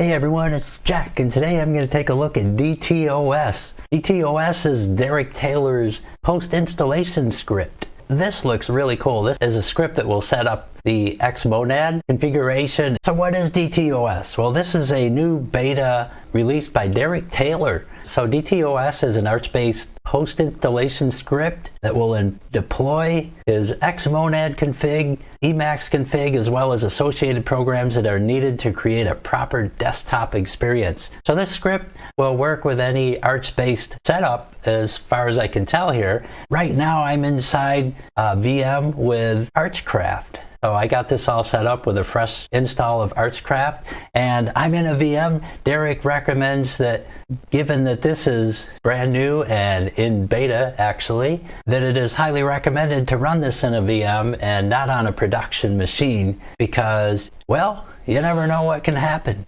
Hey everyone, it's Jack, and today I'm going to take a look at DTOS. DTOS is Derek Taylor's post-installation script. This looks really cool. This is a script that will set up the Xmonad configuration. So what is DTOS? Well, this is a new beta released by Derek Taylor. So DTOS is an Arch-based post-installation script that will deploy his Xmonad config, Emacs config, as well as associated programs that are needed to create a proper desktop experience. So this script will work with any Arch-based setup as far as I can tell here. Right now I'm inside a VM with Archcraft. So I got this all set up with a fresh install of Archcraft, and I'm in a VM. Derek recommends that, given that this is brand new and in beta actually, that it is highly recommended to run this in a VM and not on a production machine because, well, you never know what can happen.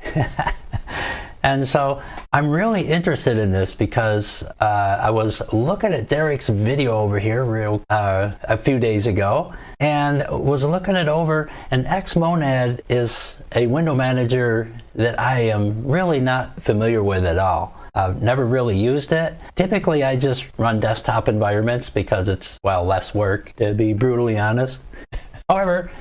And so I'm really interested in this because I was looking at Derek's video over here a few days ago and was looking it over, and Xmonad is a window manager that I am really not familiar with at all. I've never really used it. Typically I just run desktop environments because it's, well, less work, to be brutally honest. However,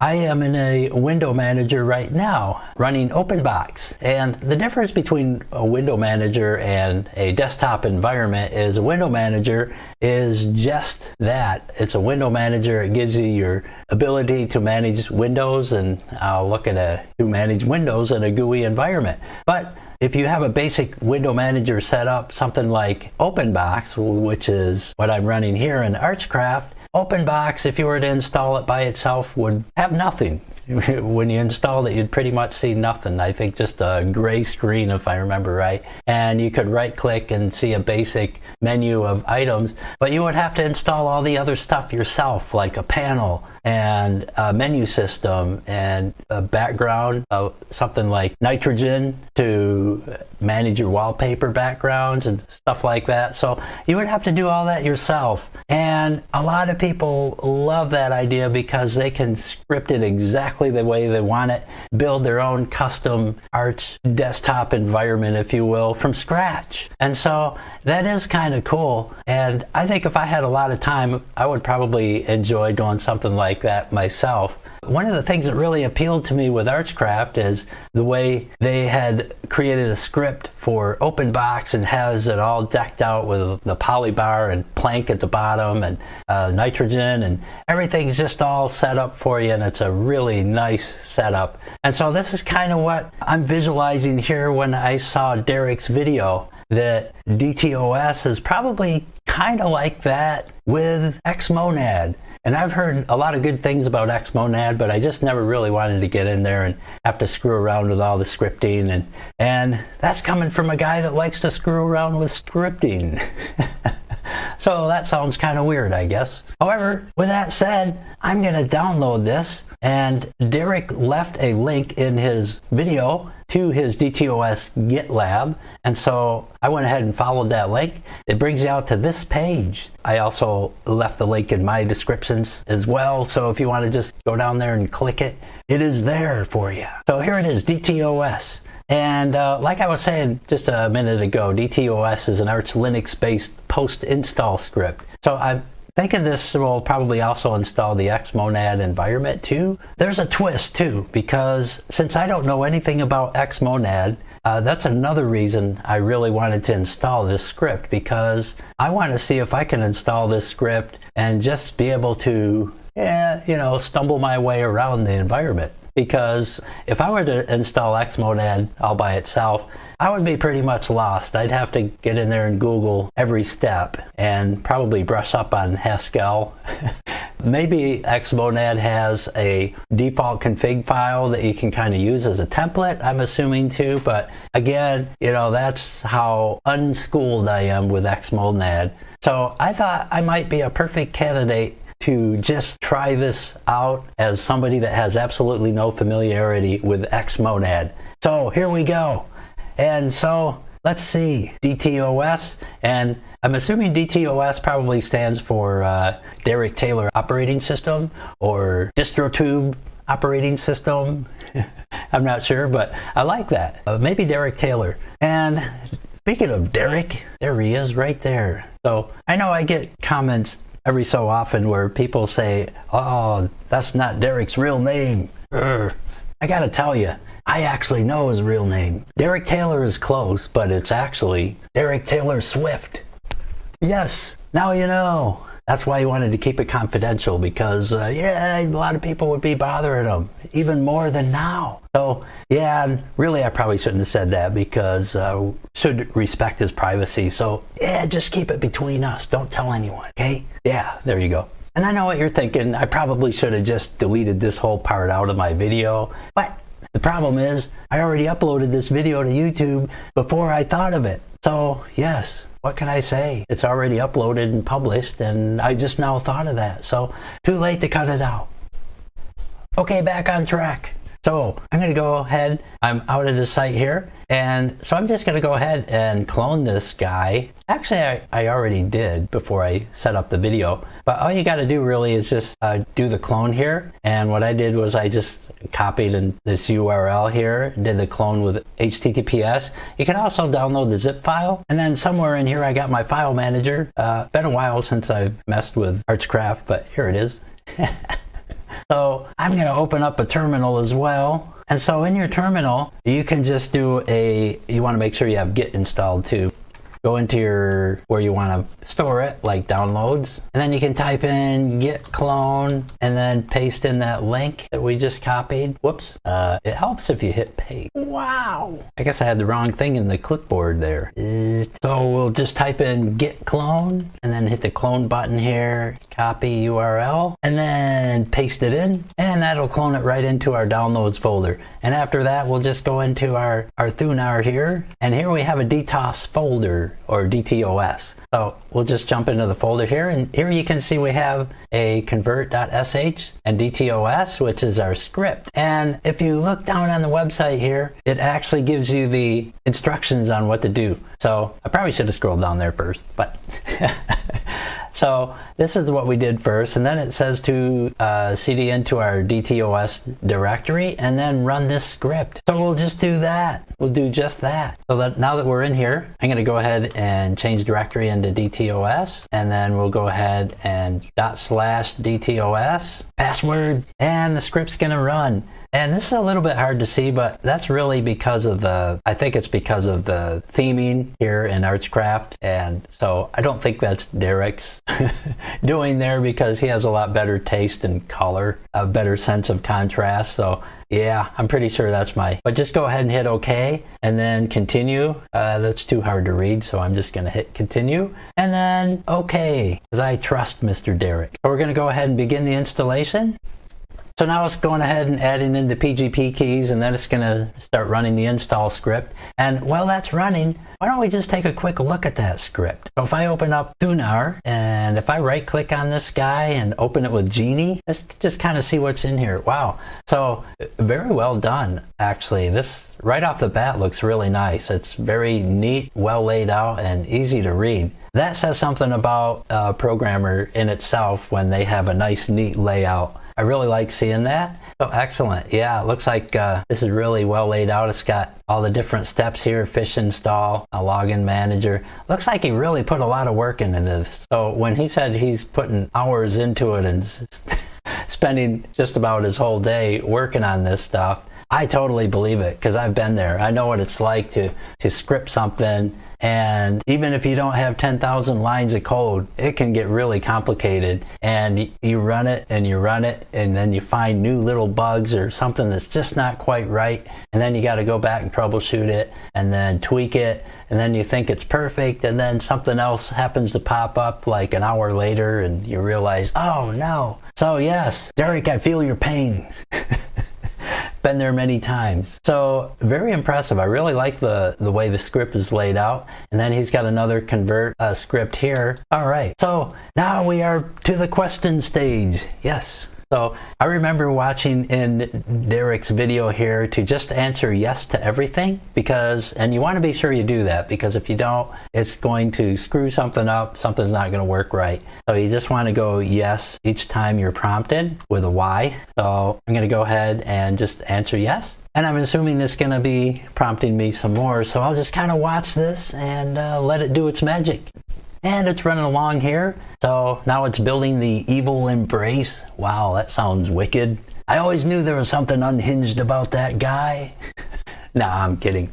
I am in a window manager right now running OpenBox, and the difference between a window manager and a desktop environment is a window manager is just that. It's a window manager. It gives you your ability to manage windows, and I'll look at to manage windows in a GUI environment. But if you have a basic window manager set up, something like OpenBox, which is what I'm running here in Archcraft, OpenBox, if you were to install it by itself, would have nothing. When you install it, you'd pretty much see nothing. I think just a gray screen, if I remember right. And you could right click and see a basic menu of items, but you would have to install all the other stuff yourself, like a panel and a menu system and a background, something like nitrogen to manage your wallpaper backgrounds and stuff like that. So you would have to do all that yourself. And a lot of people love that idea because they can script it exactly the way they want it, build their own custom Arch desktop environment, if you will, from scratch. And so that is kind of cool. And I think if I had a lot of time, I would probably enjoy doing something like that myself. One of the things that really appealed to me with Archcraft is the way they had created a script for OpenBox and has it all decked out with the polybar and plank at the bottom and nitrogen, and everything's just all set up for you, and it's a really nice setup. And so this is kind of what I'm visualizing here when I saw Derek's video, that DTOS is probably kind of like that with Xmonad. And I've heard a lot of good things about Xmonad, but I just never really wanted to get in there and have to screw around with all the scripting. And that's coming from a guy that likes to screw around with scripting. So that sounds kind of weird, I guess. However, with that said, I'm going to download this, and Derek left a link in his video to his DTOS GitLab, and so I went ahead and followed that link. It brings you out to this page. I also left the link in my descriptions as well, so if you want to just go down there and click it, it is there for you. So here it is, DTOS. And like I was saying just a minute ago, DTOS is an Arch Linux-based post-install script. So I'm thinking this will probably also install the Xmonad environment too. There's a twist too, because since I don't know anything about Xmonad, that's another reason I really wanted to install this script, because I want to see if I can install this script and just be able to, stumble my way around the environment. Because if I were to install Xmonad all by itself, I would be pretty much lost. I'd have to get in there and Google every step and probably brush up on Haskell. Maybe Xmonad has a default config file that you can kind of use as a template, I'm assuming too. But again, that's how unschooled I am with Xmonad. So I thought I might be a perfect candidate to just try this out as somebody that has absolutely no familiarity with Xmonad. So here we go. And so let's see, DTOS, and I'm assuming DTOS probably stands for Derek Taylor Operating System or Distrotube Operating System. I'm not sure, but I like that. Maybe Derek Taylor. And speaking of Derek, there he is right there. So I know I get comments every so often where people say, oh, that's not Derek's real name. I gotta tell you, I actually know his real name. Derek Taylor is close, but it's actually Derek Taylor Swift. Yes, now you know. That's why he wanted to keep it confidential, because, yeah, a lot of people would be bothering him, even more than now. So, yeah, and really I probably shouldn't have said that, because should respect his privacy. So, yeah, just keep it between us. Don't tell anyone, okay? Yeah, there you go. And I know what you're thinking. I probably should have just deleted this whole part out of my video. But the problem is, I already uploaded this video to YouTube before I thought of it. So, yes. What can I say? It's already uploaded and published, and I just now thought of that. So, too late to cut it out. Okay, back on track. So, I'm going to go ahead. I'm out of the site here. And so I'm just going to go ahead and clone this guy. Actually, I already did before I set up the video. But all you got to do really is just do the clone here. And what I did was I just copied in this URL here, did the clone with HTTPS. You can also download the zip file. And then somewhere in here, I got my file manager. Been a while since I've messed with Archcraft, but here it is. So I'm going to open up a terminal as well. And so in your terminal, you can just do you want to make sure you have Git installed too. Go into where you want to store it, like downloads. And then you can type in git clone and then paste in that link that we just copied. Whoops. It helps if you hit paste. Wow. I guess I had the wrong thing in the clipboard there. So we'll just type in git clone and then hit the clone button here, copy URL, and then paste it in. And that'll clone it right into our downloads folder. And after that, we'll just go into our Thunar here. And here we have a DTOS folder, or DTOS. So we'll just jump into the folder here, and here you can see we have a convert.sh and DTOS, which is our script. And if you look down on the website here, it actually gives you the instructions on what to do. So I probably should have scrolled down there first, but so this is what we did first, and then it says to cd into our DTOS directory and then run this script. So we'll just do that. We'll do just that. So that now that we're in here, I'm going to go ahead and change directory into DTOS, and then we'll go ahead and /DTOS password, and the script's going to run. And this is a little bit hard to see, but that's really because of I think it's because of the theming here in Archcraft. And so I don't think that's Derek's doing there, because he has a lot better taste in color, a better sense of contrast. So yeah, I'm pretty sure that's but just go ahead and hit OK and then continue. That's too hard to read, so I'm just going to hit continue and then OK, because I trust Mr. Derek. So we're going to go ahead and begin the installation. So now it's going ahead and adding in the PGP keys, and then it's going to start running the install script. And while that's running, why don't we just take a quick look at that script? So if I open up Thunar, and if I right click on this guy and open it with Genie, let's just kind of see what's in here. Wow. So very well done, actually. This right off the bat looks really nice. It's very neat, well laid out, and easy to read. That says something about a programmer in itself when they have a nice, neat layout. I really like seeing that. So excellent. Yeah, it looks like this is really well laid out. It's got all the different steps here: fish install, a login manager. Looks like he really put a lot of work into this. So when he said he's putting hours into it and spending just about his whole day working on this stuff, I totally believe it, because I've been there. I know what it's like to script something, and even if you don't have 10,000 lines of code, it can get really complicated, and you run it and you run it, and then you find new little bugs or something that's just not quite right, and then you got to go back and troubleshoot it and then tweak it, and then you think it's perfect, and then something else happens to pop up like an hour later and you realize, oh no. So yes, Derek, I feel your pain. Been there many times. So very impressive. I really like the way the script is laid out. And then he's got another convert script here. All right. So now we are to the question stage. Yes. So I remember watching in Derek's video here to just answer yes to everything, and you want to be sure you do that, because if you don't, it's going to screw something up. Something's not going to work right. So you just want to go yes each time you're prompted with a Y. So I'm going to go ahead and just answer yes. And I'm assuming this is going to be prompting me some more. So I'll just kind of watch this and let it do its magic. And it's running along here. So now it's building the evil embrace. Wow, that sounds wicked. I always knew there was something unhinged about that guy. Nah, I'm kidding.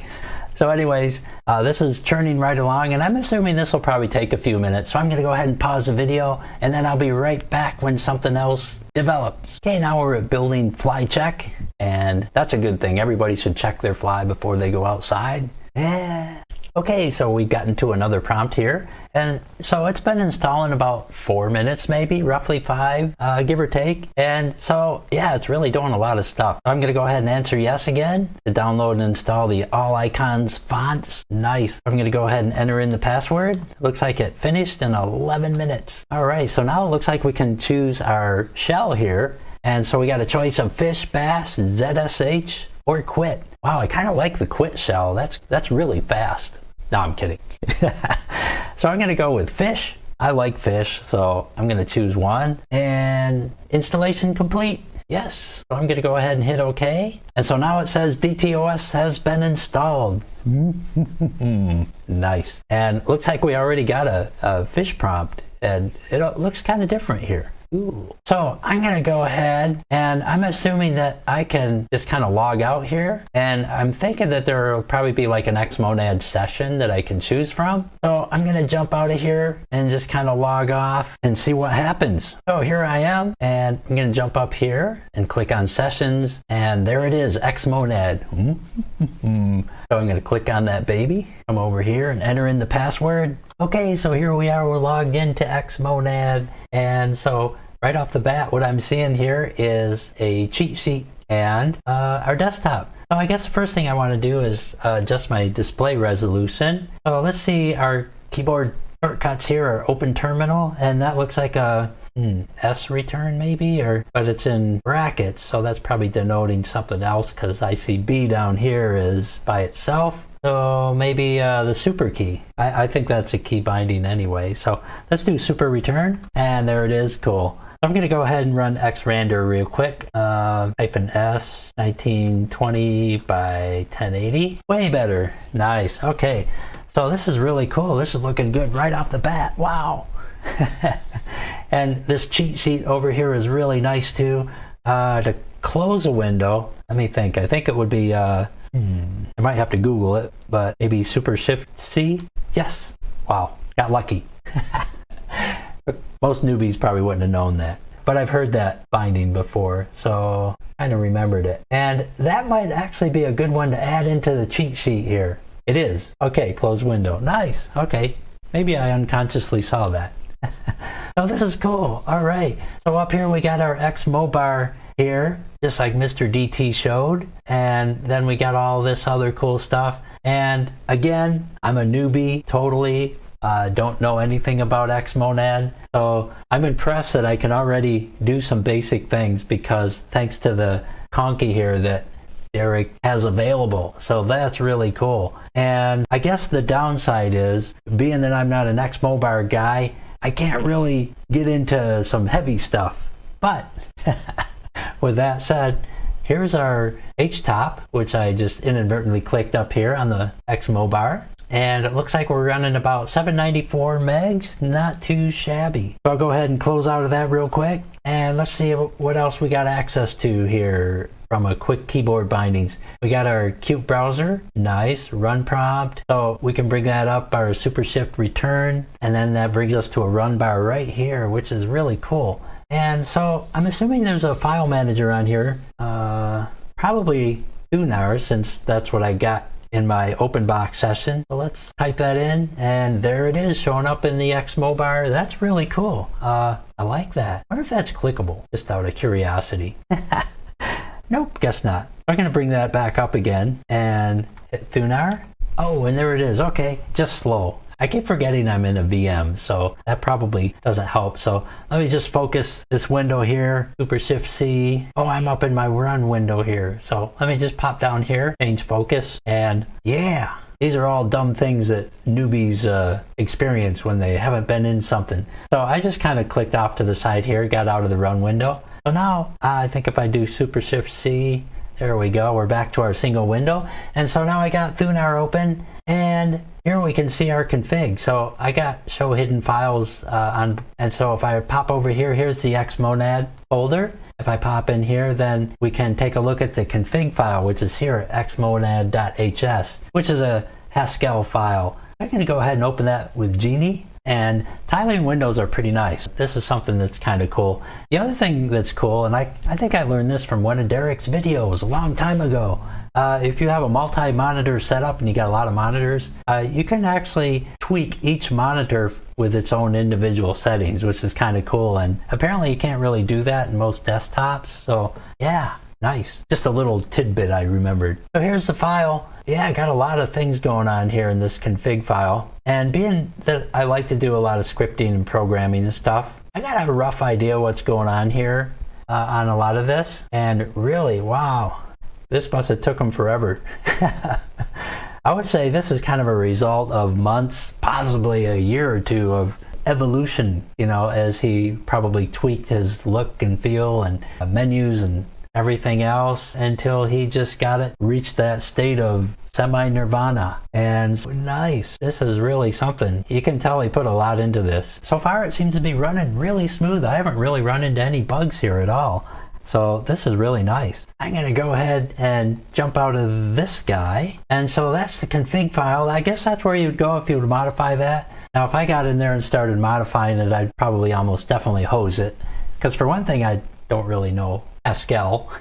So anyways, this is churning right along, and I'm assuming this will probably take a few minutes. So I'm going to go ahead and pause the video, and then I'll be right back when something else develops. Okay, now we're at building fly check, and that's a good thing. Everybody should check their fly before they go outside. Yeah. Okay, so we've gotten to another prompt here. And so it's been installing about 4 minutes, maybe, roughly 5, give or take. And so, yeah, it's really doing a lot of stuff. I'm going to go ahead and answer yes again to download and install the All Icons fonts. Nice. I'm going to go ahead and enter in the password. Looks like it finished in 11 minutes. All right, so now it looks like we can choose our shell here. And so we got a choice of fish, bass, ZSH, or quit. Wow, I kind of like the quit shell. That's really fast. No, I'm kidding. So I'm going to go with fish. I like fish, so I'm going to choose one. And installation complete. Yes. So I'm going to go ahead and hit OK. And so now it says DTOS has been installed. Nice. And looks like we already got a fish prompt. And it looks kind of different here. Ooh. So I'm going to go ahead, and I'm assuming that I can just kind of log out here. And I'm thinking that there will probably be like an Xmonad session that I can choose from. So I'm going to jump out of here and just kind of log off and see what happens. So here I am, and I'm going to jump up here and click on sessions. And there it is, Xmonad. So I'm going to click on that baby, come over here and enter in the password. Okay, so here we are, we're logged into Xmonad. And so right off the bat, what I'm seeing here is a cheat sheet and our desktop. So I guess the first thing I want to do is adjust my display resolution. So let's see, our keyboard shortcuts here are open terminal, and that looks like a S return maybe, but it's in brackets, so that's probably denoting something else, because I see B down here is by itself. So maybe the super key. I think that's a key binding anyway. So let's do super return, and there it is. Cool. I'm going to go ahead and run xrandr real quick. -S 1920 by 1080. Way better. Nice. Okay. So this is really cool. This is looking good right off the bat. Wow. And this cheat sheet over here is really nice too. To close a window, let me think. I think it would be I might have to Google it, but maybe Super Shift C? Yes. Wow, got lucky. Most newbies probably wouldn't have known that, but I've heard that binding before, so kind of remembered it. And that might actually be a good one to add into the cheat sheet here. It is. Okay, close window. Nice. Okay, maybe I unconsciously saw that. Oh, this is cool. All right. So up here we got our Xmobar here, just like Mr. DT showed. And then we got all this other cool stuff. And again, I'm a newbie, totally. Don't know anything about Xmonad. So I'm impressed that I can already do some basic things, because thanks to the conky here that Derek has available. So that's really cool. And I guess the downside is, being that I'm not an Xmobar guy, I can't really get into some heavy stuff. But with that said, here's our H-top, which I just inadvertently clicked up here on the Xmobar. And it looks like we're running about 794 megs, not too shabby. So I'll go ahead and close out of that real quick. And let's see what else we got access to here from a quick keyboard bindings. We got our cute browser, nice, run prompt. So we can bring that up, our super shift return, and then that brings us to a run bar right here, which is really cool. And so I'm assuming there's a file manager on here, probably Thunar, since that's what I got in my open box session. So let's type that in, and there it is showing up in the Xmobar. That's really cool. I like that. I wonder if that's clickable, just out of curiosity. Nope, guess not. I'm gonna bring that back up again and hit Thunar. Oh, and there it is. Okay, just slow. I keep forgetting I'm in a VM, so that probably doesn't help. So let me just focus this window here, Super Shift C. Oh, I'm up in my run window here. So let me just pop down here, change focus, and yeah. These are all dumb things that newbies experience when they haven't been in something. So I just kind of clicked off to the side here, got out of the run window. So now I think if I do Super Shift C, there we go, we're back to our single window. And so now I got Thunar open, and here we can see our config. So I got show hidden files on, and so if I pop over here, here's the Xmonad folder. If I pop in here, then we can take a look at the config file, which is here at xmonad.hs, which is a Haskell file. I'm going to go ahead and open that with Genie, and tiling windows are pretty nice. This is something that's kind of cool. The other thing that's cool, and I think I learned this from one of Derek's videos a long time ago. If you have a multi-monitor setup and you got a lot of monitors, you can actually tweak each monitor with its own individual settings, which is kind of cool. And apparently you can't really do that in most desktops. So yeah, nice. Just a little tidbit I remembered. So here's the file. Yeah, I got a lot of things going on here in this config file. And being that I like to do a lot of scripting and programming and stuff, I got a rough idea what's going on here on a lot of this. And really, wow. This must have took him forever. I would say this is kind of a result of months, possibly a year or two of evolution, you know, as he probably tweaked his look and feel and menus and everything else until he just got it, reached that state of semi-nirvana. And nice. This is really something. You can tell he put a lot into this. So far it seems to be running really smooth. I haven't really run into any bugs here at all. So this is really nice. I'm going to go ahead and jump out of this guy. And so that's the config file. I guess that's where you'd go if you would modify that. Now, if I got in there and started modifying it, I'd probably almost definitely hose it. Because for one thing, I don't really know Haskell.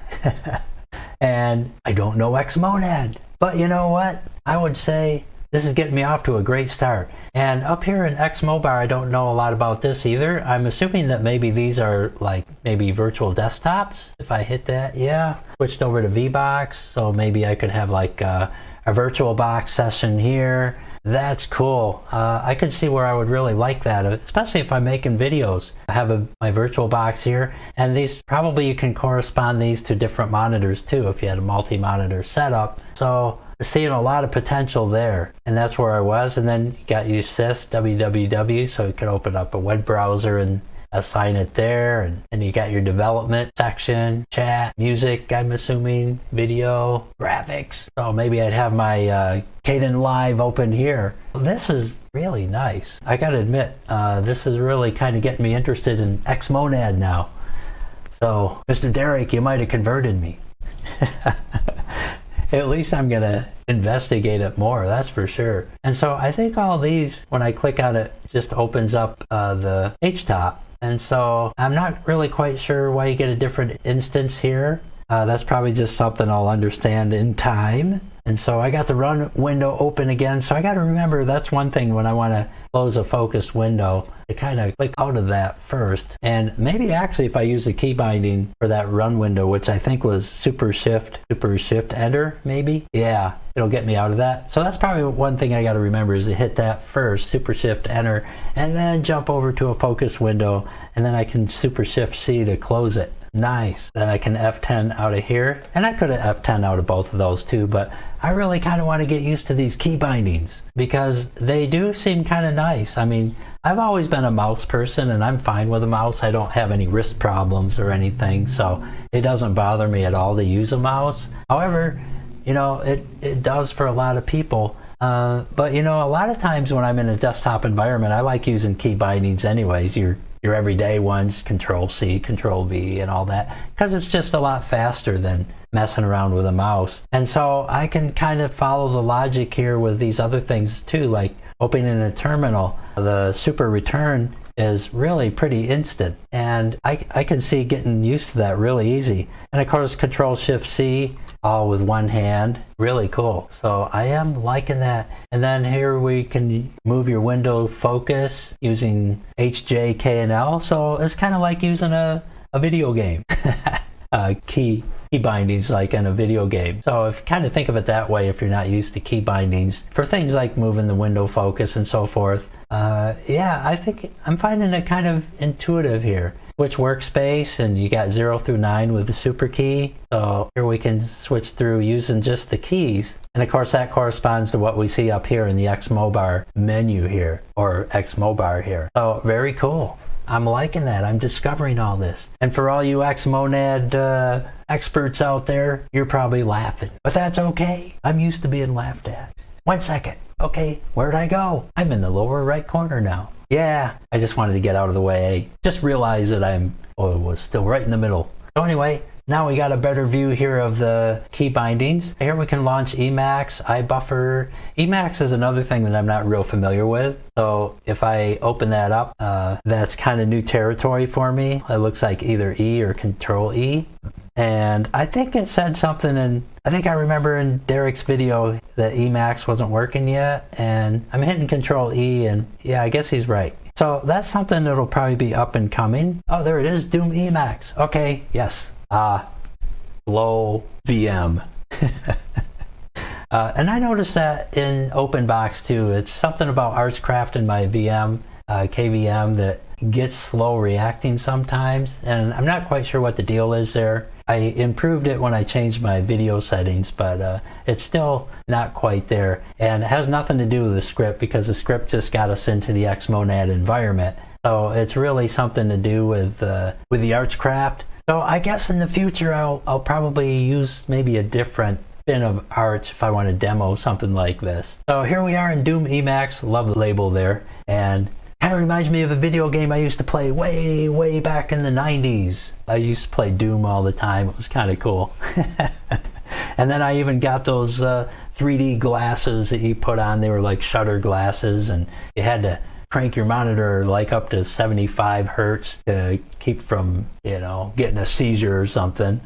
And I don't know Xmonad. But you know what? I would say this is getting me off to a great start. And up here in Xmobar, I don't know a lot about this either. I'm assuming that maybe these are like maybe virtual desktops. If I hit that, yeah. Switched over to VBox, so maybe I could have like a virtual box session here. That's cool. I could see where I would really like that, especially if I'm making videos. I have my virtual box here, and these probably you can correspond these to different monitors too if you had a multi-monitor setup. So seeing a lot of potential there, and that's where I was. And then you got your sys www, so you can open up a web browser and assign it there, and you got your development section, chat, music, I'm assuming, video, graphics. So maybe I'd have my Kden Live open here. This is really nice. I gotta admit, this is really kind of getting me interested in Xmonad now. So Mr. Derek, you might have converted me. At least I'm gonna investigate it more, that's for sure. And so I think all these, when I click on it, just opens up the HTOP. And so I'm not really quite sure why you get a different instance here. That's probably just something I'll understand in time. And so I got the run window open again. So I got to remember that's one thing when I want to close a focused window, to kind of click out of that first. And maybe actually if I use the key binding for that run window, which I think was Super Shift Enter, maybe. Yeah, it'll get me out of that. So that's probably one thing I got to remember is to hit that first, Super Shift Enter, and then jump over to a focus window, and then I can Super Shift C to close it. Nice. Then I can F10 out of here, and I could have F10 out of both of those too, but I really kind of want to get used to these key bindings because they do seem kind of nice. I mean, I've always been a mouse person and I'm fine with a mouse. I don't have any wrist problems or anything, so it doesn't bother me at all to use a mouse. However, you know, it does for a lot of people. But you know, a lot of times when I'm in a desktop environment, I like using key bindings anyways. Your everyday ones, Control C, Control V, and all that, because it's just a lot faster than messing around with a mouse. And so I can kind of follow the logic here with these other things too, like opening a terminal. The super return is really pretty instant, and I can see getting used to that really easy. And of course, Control Shift C, all with one hand, really cool. So I am liking that. And then here we can move your window focus using HJ, K, and L. So it's kind of like using a video game. Key key bindings like in a video game. So if you kind of think of it that way, if you're not used to key bindings for things like moving the window focus and so forth, yeah, I think I'm finding it kind of intuitive here. Switch workspace, and you got 0 through 9 with the super key. So here we can switch through using just the keys. And of course that corresponds to what we see up here in the Xmobar menu here, or Xmobar here. So very cool. I'm liking that. I'm discovering all this. And for all you Xmonad experts out there, you're probably laughing. But that's okay. I'm used to being laughed at. 1 second. Okay, where'd I go? I'm in the lower right corner now. Yeah, I just wanted to get out of the way. Just realized that was still right in the middle. So anyway, now we got a better view here of the key bindings. Here we can launch Emacs, iBuffer. Emacs is another thing that I'm not real familiar with. So if I open that up, that's kind of new territory for me. It looks like either E or Control E. And I think it said something, and I think I remember in Derek's video that Emacs wasn't working yet, and I'm hitting Control E, and yeah, I guess he's right. So that's something that'll probably be up and coming. Oh, there it is, Doom Emacs. Okay, yes. Low VM. And I noticed that in OpenBox too. It's something about Archcraft in my VM, KVM, that gets slow reacting sometimes, and I'm not quite sure what the deal is there. I improved it when I changed my video settings, but it's still not quite there, and it has nothing to do with the script, because the script just got us into the Xmonad environment. So it's really something to do with the Archcraft. So I guess in the future I'll probably use maybe a different spin of Arch if I want to demo something like this. So here we are in Doom Emacs. Love the label there, and kind of reminds me of a video game I used to play way back in the 90s. I used to play Doom all the time. It was kind of cool. And then I even got those 3D glasses that you put on. They were like shutter glasses, and you had to crank your monitor like up to 75 hertz to keep from, getting a seizure or something.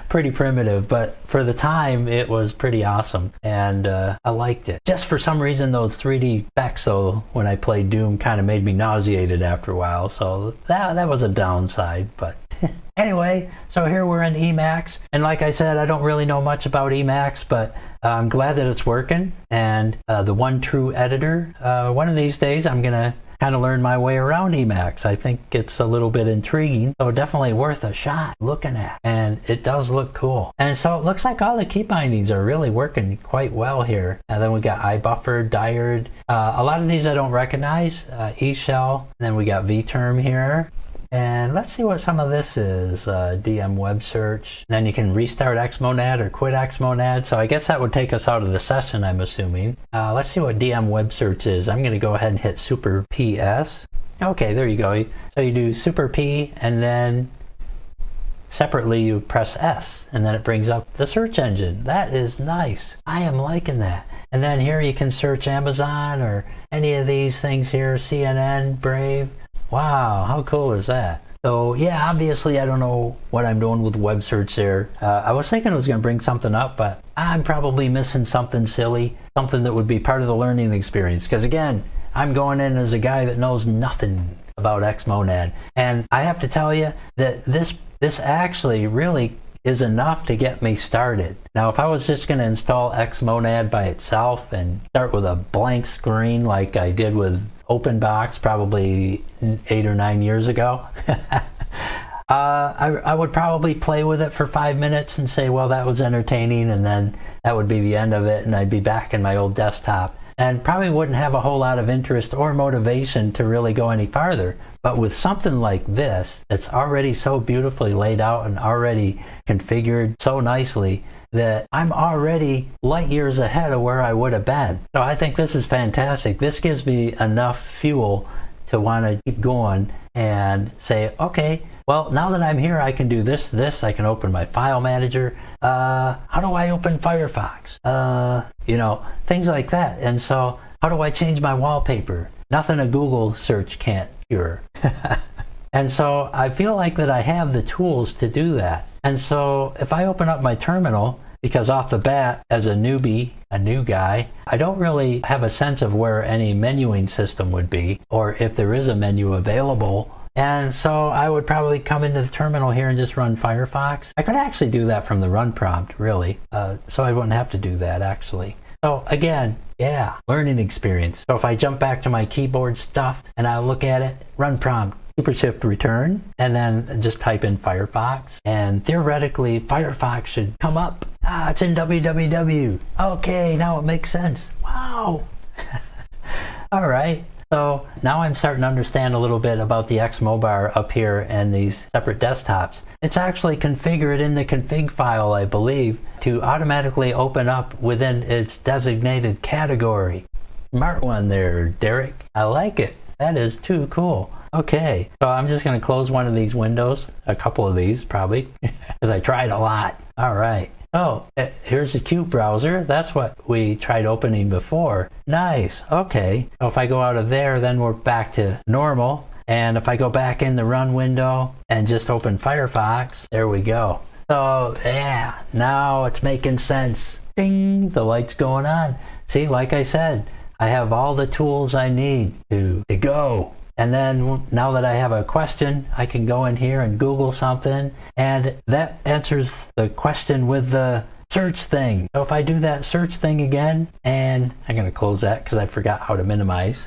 Pretty primitive, but for the time it was pretty awesome, and I liked it. Just for some reason those 3D effects, though, when I played Doom, kind of made me nauseated after a while, so that was a downside. But anyway, so here we're in Emacs, and like I said, I don't really know much about Emacs, but I'm glad that it's working. And the one true editor, one of these days I'm gonna kind of learn my way around Emacs. I think it's a little bit intriguing, so definitely worth a shot looking at. And it does look cool. And so it looks like all the key bindings are really working quite well here. And then we got iBuffer, Dired. A lot of these I don't recognize. eShell. And then we got vterm here. And let's see what some of this is. DM web search. And then you can restart Xmonad or quit Xmonad. So I guess that would take us out of the session, I'm assuming. Let's see what DM web search is. I'm going to go ahead and hit Super PS. Okay, there you go. So you do Super P, and then separately you press S, and then it brings up the search engine. That is nice. I am liking that. And then here you can search Amazon or any of these things here, CNN, Brave. Wow, how cool is that? So yeah, obviously I don't know what I'm doing with web search there. I was thinking it was going to bring something up, but I'm probably missing something silly, something that would be part of the learning experience. Because again, I'm going in as a guy that knows nothing about Xmonad. And I have to tell you that this actually really is enough to get me started. Now, if I was just going to install Xmonad by itself and start with a blank screen like I did with OpenBox probably 8 or 9 years ago, I would probably play with it for 5 minutes and say, well, that was entertaining, and then that would be the end of it, and I'd be back in my old desktop, and probably wouldn't have a whole lot of interest or motivation to really go any farther. But with something like this, that's already so beautifully laid out and already configured so nicely, that I'm already light years ahead of where I would have been. So I think this is fantastic. This gives me enough fuel to want to keep going and say, okay, well, now that I'm here, I can do this. I can open my file manager. How do I open Firefox? Things like that. And so how do I change my wallpaper? Nothing a Google search can't cure. And so I feel like that I have the tools to do that. And so if I open up my terminal, because off the bat, as a newbie, a new guy, I don't really have a sense of where any menuing system would be, or if there is a menu available And so I would probably come into the terminal here and just run Firefox. I could actually do that from the run prompt, really. So I wouldn't have to do that, actually. So again, yeah, learning experience. So if I jump back to my keyboard stuff and I look at it, run prompt, super shift return, and then just type in Firefox. And theoretically, Firefox should come up. Ah, it's in www. Okay, now it makes sense. Wow. All right. So now I'm starting to understand a little bit about the Xmobar up here and these separate desktops. It's actually configured in the config file, I believe, to automatically open up within its designated category. Smart one there, Derek. I like it. That is too cool. Okay, so I'm just going to close one of these windows, a couple of these probably, because I tried a lot. All right. Oh, here's the Qt browser. That's what we tried opening before. Nice. Okay. So if I go out of there, then we're back to normal. And if I go back in the run window and just open Firefox, there we go. So yeah, now it's making sense. Ding, the light's going on. See, like I said, I have all the tools I need to go. And then now that I have a question, I can go in here and Google something, and that answers the question with the search thing. So if I do that search thing again, and I'm going to close that because I forgot how to minimize.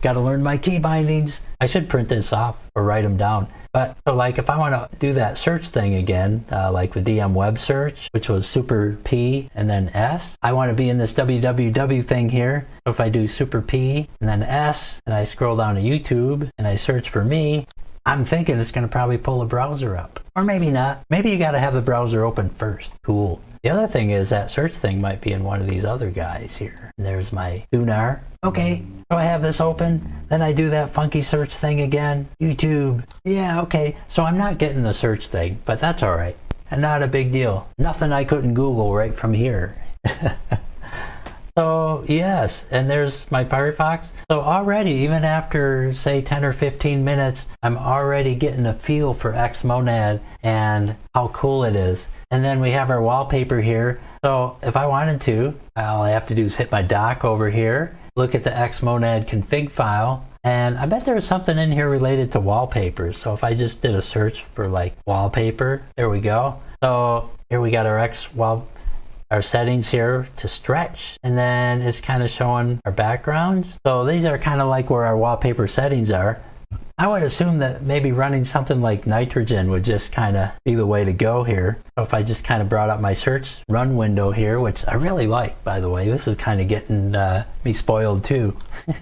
Got to learn my key bindings. I should print this off or write them down. But so like if I want to do that search thing again, like the DM web search, which was super P and then S, I want to be in this www thing here. So if I do super P and then S, and I scroll down to YouTube and I search for me, I'm thinking it's going to probably pull the browser up. Or maybe not. Maybe you got to have the browser open first. Cool. The other thing is that search thing might be in one of these other guys here. And there's my tuner. Okay, so I have this open. Then I do that funky search thing again. YouTube. Yeah, okay. So I'm not getting the search thing, but that's all right. And not a big deal. Nothing I couldn't Google right from here. So yes, and there's my Firefox. So already, even after say 10 or 15 minutes, I'm already getting a feel for Xmonad and how cool it is. And then we have our wallpaper here. So if I wanted to, all I have to do is hit my dock over here, look at the Xmonad config file, and I bet there's something in here related to wallpapers. So if I just did a search for like wallpaper, there we go. So here we got our settings here to stretch, and then it's kind of showing our backgrounds. So these are kind of like where our wallpaper settings are. I would assume that maybe running something like nitrogen would just kind of be the way to go here. So if I just kind of brought up my search run window here, which I really like, by the way, this is kind of getting me spoiled too.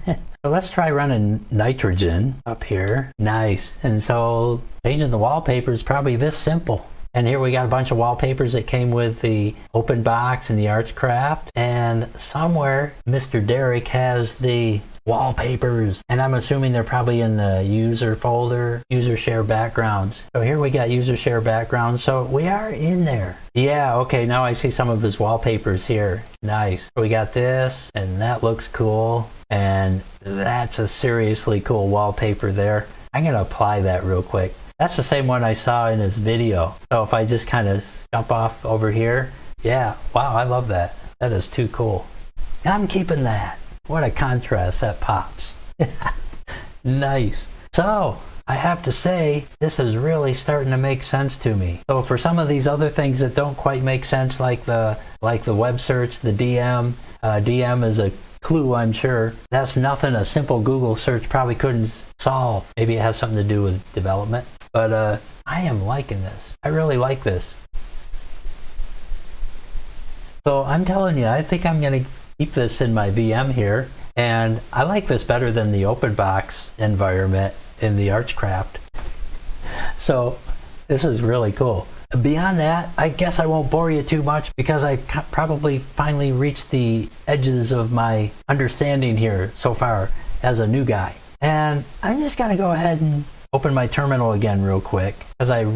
So let's try running nitrogen up here. Nice. And so changing the wallpaper is probably this simple. And here we got a bunch of wallpapers that came with the open box and the Archcraft. And somewhere Mr. Derek has the wallpapers, and I'm assuming they're probably in the user folder, user share backgrounds. So here we got user share backgrounds. So we are in there. Yeah, okay, now I see some of his wallpapers here. Nice. We got this, and that looks cool. And that's a seriously cool wallpaper there. I'm going to apply that real quick. That's the same one I saw in his video. So if I just kind of jump off over here, yeah, wow, I love that. That is too cool. I'm keeping that. What a contrast that pops. Nice. So I have to say, this is really starting to make sense to me. So for some of these other things that don't quite make sense, like the web search, the DM, DM is a clue, I'm sure. That's nothing a simple Google search probably couldn't solve. Maybe it has something to do with development. But I am liking this. I really like this. So I'm telling you, I think I'm going to keep this in my VM here. And I like this better than the open box environment in the Archcraft. So this is really cool. Beyond that, I guess I won't bore you too much because I probably finally reached the edges of my understanding here so far as a new guy. And I'm just going to go ahead and open my terminal again real quick because I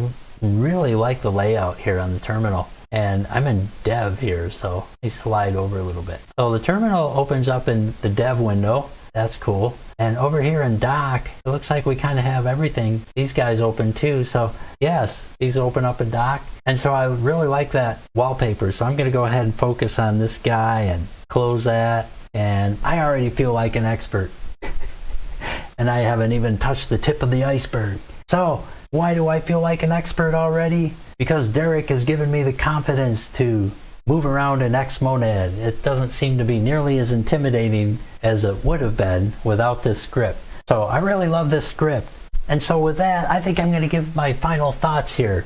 really like the layout here on the terminal. And I'm in dev here, so let me slide over a little bit. So the terminal opens up in the dev window. That's cool. And over here in dock, it looks like we kind of have everything. These guys open too. So yes, these open up in dock. And so I really like that wallpaper. So I'm going to go ahead and focus on this guy and close that. And I already feel like an expert. and I haven't even touched the tip of the iceberg. So, why do I feel like an expert already? Because Derek has given me the confidence to move around in Xmonad. It doesn't seem to be nearly as intimidating as it would have been without this script. So I really love this script. And so with that, I think I'm going to give my final thoughts here.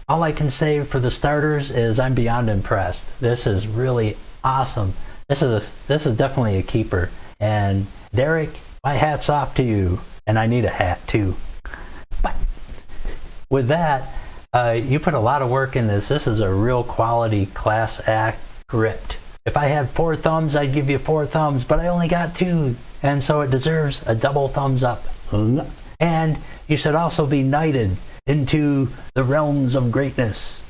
All I can say for the starters is I'm beyond impressed. This is really awesome. This is definitely a keeper. And Derek, my hat's off to you. And I need a hat too. But with that, you put a lot of work in this. This is a real quality class act script. If I had 4 thumbs, I'd give you 4 thumbs, but I only got 2. And so it deserves a double thumbs up. And you should also be knighted into the realms of greatness.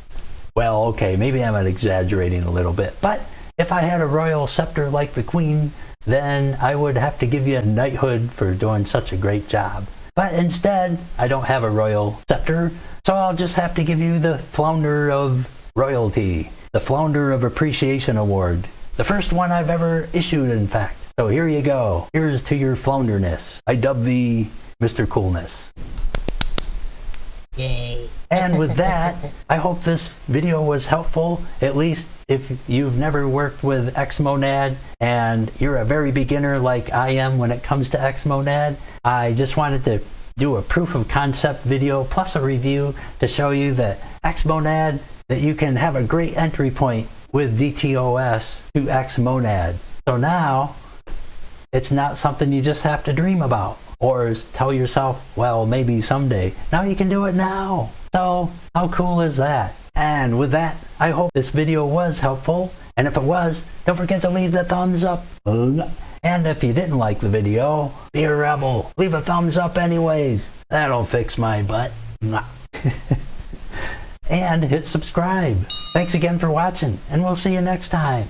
Well, okay, maybe I'm exaggerating a little bit, but if I had a royal scepter like the Queen, then I would have to give you a knighthood for doing such a great job. But instead, I don't have a royal scepter, so I'll just have to give you the Flounder of Royalty, the Flounder of Appreciation Award, the first one I've ever issued, in fact. So here you go. Here's to your flounderness. I dub thee Mr. Coolness. Yay. And with that, I hope this video was helpful, at least if you've never worked with Xmonad and you're a very beginner like I am when it comes to Xmonad. I just wanted to do a proof of concept video plus a review to show you that Xmonad, that you can have a great entry point with DTOS to Xmonad. So now, it's not something you just have to dream about or tell yourself, well, maybe someday. Now you can do it now. So how cool is that? And with that, I hope this video was helpful. And if it was, don't forget to leave the thumbs up. And if you didn't like the video, be a rebel. Leave a thumbs up anyways. That'll fix my butt. And hit subscribe. Thanks again for watching, and we'll see you next time.